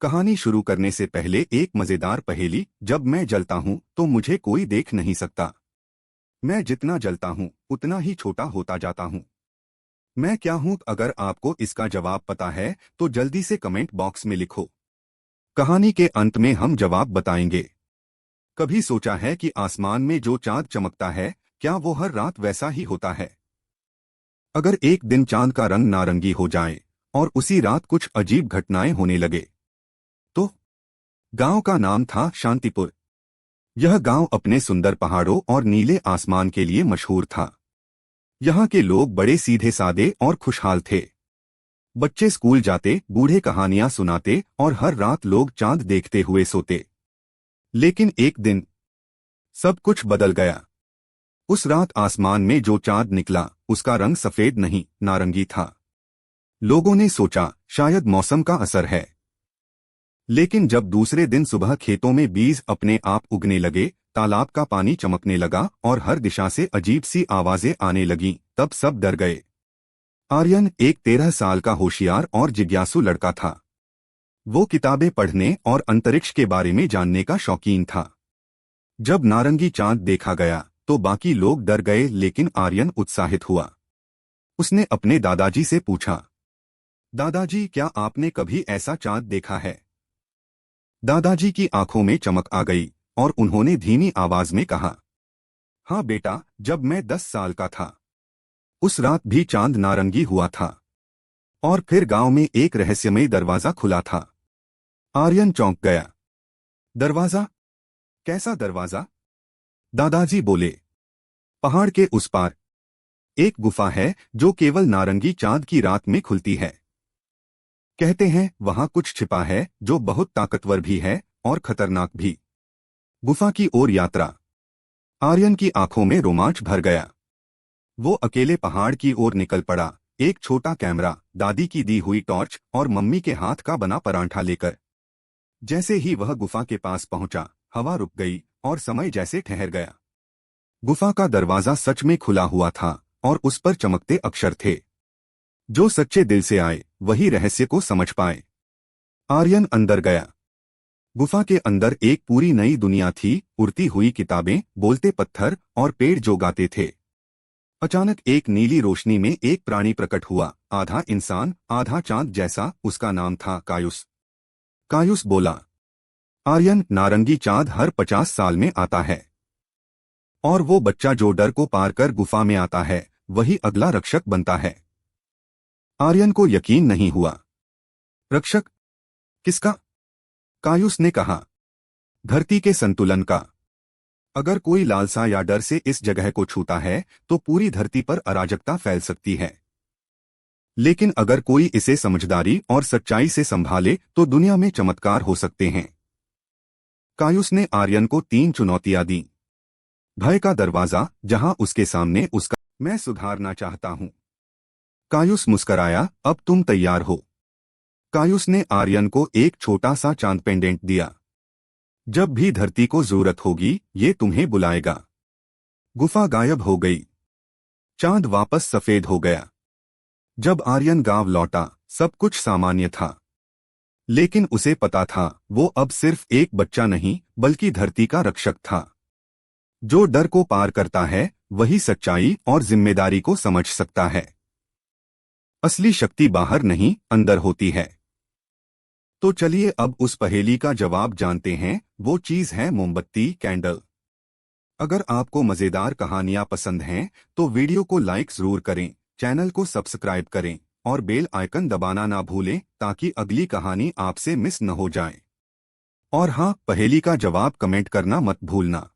कहानी शुरू करने से पहले एक मजेदार पहेली। जब मैं जलता हूँ तो मुझे कोई देख नहीं सकता। मैं जितना जलता हूँ उतना ही छोटा होता जाता हूँ। मैं क्या हूँ? अगर आपको इसका जवाब पता है तो जल्दी से कमेंट बॉक्स में लिखो। कहानी के अंत में हम जवाब बताएंगे। कभी सोचा है कि आसमान में जो चांद चमकता है, क्या वो हर रात वैसा ही होता है? अगर एक दिन चांद का रंग नारंगी हो जाए और उसी रात कुछ अजीब घटनाएं होने लगे तो? गांव का नाम था शांतिपुर। यह गांव अपने सुंदर पहाड़ों और नीले आसमान के लिए मशहूर था। यहाँ के लोग बड़े सीधे सादे और खुशहाल थे। बच्चे स्कूल जाते, बूढ़े कहानियां सुनाते और हर रात लोग चांद देखते हुए सोते। लेकिन एक दिन सब कुछ बदल गया। उस रात आसमान में जो चांद निकला उसका रंग सफेद नहीं, नारंगी था। लोगों ने सोचा शायद मौसम का असर है। लेकिन जब दूसरे दिन सुबह खेतों में बीज अपने आप उगने लगे, तालाब का पानी चमकने लगा और हर दिशा से अजीब सी आवाजें आने लगीं, तब सब डर गए। आर्यन एक 13 साल का होशियार और जिज्ञासु लड़का था। वो किताबें पढ़ने और अंतरिक्ष के बारे में जानने का शौकीन था। जब नारंगी चांद देखा गया तो बाकी लोग डर गए, लेकिन आर्यन उत्साहित हुआ। उसने अपने दादाजी से पूछा, दादाजी, क्या आपने कभी ऐसा चांद देखा है? दादाजी की आंखों में चमक आ गई और उन्होंने धीमी आवाज में कहा, हाँ बेटा, जब मैं 10 साल का था उस रात भी चांद नारंगी हुआ था। और फिर गांव में एक रहस्यमय दरवाजा खुला था। आर्यन चौंक गया। दरवाजा? कैसा दरवाजा? दादाजी बोले, पहाड़ के उस पार एक गुफा है जो केवल नारंगी चांद की रात में खुलती है। कहते हैं वहां कुछ छिपा है जो बहुत ताकतवर भी है और खतरनाक भी। गुफा की ओर यात्रा। आर्यन की आंखों में रोमांच भर गया। वो अकेले पहाड़ की ओर निकल पड़ा, एक छोटा कैमरा, दादी की दी हुई टॉर्च और मम्मी के हाथ का बना परांठा लेकर। जैसे ही वह गुफा के पास पहुंचा, हवा रुक गई और समय जैसे ठहर गया। गुफा का दरवाजा सच में खुला हुआ था और उस पर चमकते अक्षर थे। जो सच्चे दिल से आए वही रहस्य को समझ पाए। आर्यन अंदर गया। गुफा के अंदर एक पूरी नई दुनिया थी, उड़ती हुई किताबें, बोलते पत्थर और पेड़ जो गाते थे। अचानक एक नीली रोशनी में एक प्राणी प्रकट हुआ, आधा इंसान आधा चांद जैसा। उसका नाम था कायुस। कायुस बोला, आर्यन, नारंगी चांद हर 50 साल में आता है और वो बच्चा जो डर को पार कर गुफा में आता है वही अगला रक्षक बनता है। आर्यन को यकीन नहीं हुआ। रक्षक? किसका? कायुस ने कहा, धरती के संतुलन का। अगर कोई लालसा या डर से इस जगह को छूता है तो पूरी धरती पर अराजकता फैल सकती है। लेकिन अगर कोई इसे समझदारी और सच्चाई से संभाले तो दुनिया में चमत्कार हो सकते हैं। कायुस ने आर्यन को 3 चुनौतियां दी। भय का दरवाजा, जहां उसके सामने उसका मैं सुधारना चाहता हूं। कायुस मुस्कराया, अब तुम तैयार हो? कायुस ने आर्यन को एक छोटा सा चांद पेंडेंट दिया। जब भी धरती को जरूरत होगी ये तुम्हें बुलाएगा। गुफा गायब हो गई। चांद वापस सफेद हो गया। जब आर्यन गांव लौटा सब कुछ सामान्य था। लेकिन उसे पता था वो अब सिर्फ एक बच्चा नहीं बल्कि धरती का रक्षक था। जो डर को पार करता है वही सच्चाई और जिम्मेदारी को समझ सकता है। असली शक्ति बाहर नहीं, अंदर होती है। तो चलिए अब उस पहेली का जवाब जानते हैं। वो चीज है मोमबत्ती, कैंडल। अगर आपको मजेदार कहानियां पसंद हैं तो वीडियो को लाइक जरूर करें, चैनल को सब्सक्राइब करें और बेल आइकन दबाना ना भूलें ताकि अगली कहानी आपसे मिस न हो जाए। और हाँ, पहेली का जवाब कमेंट करना मत भूलना।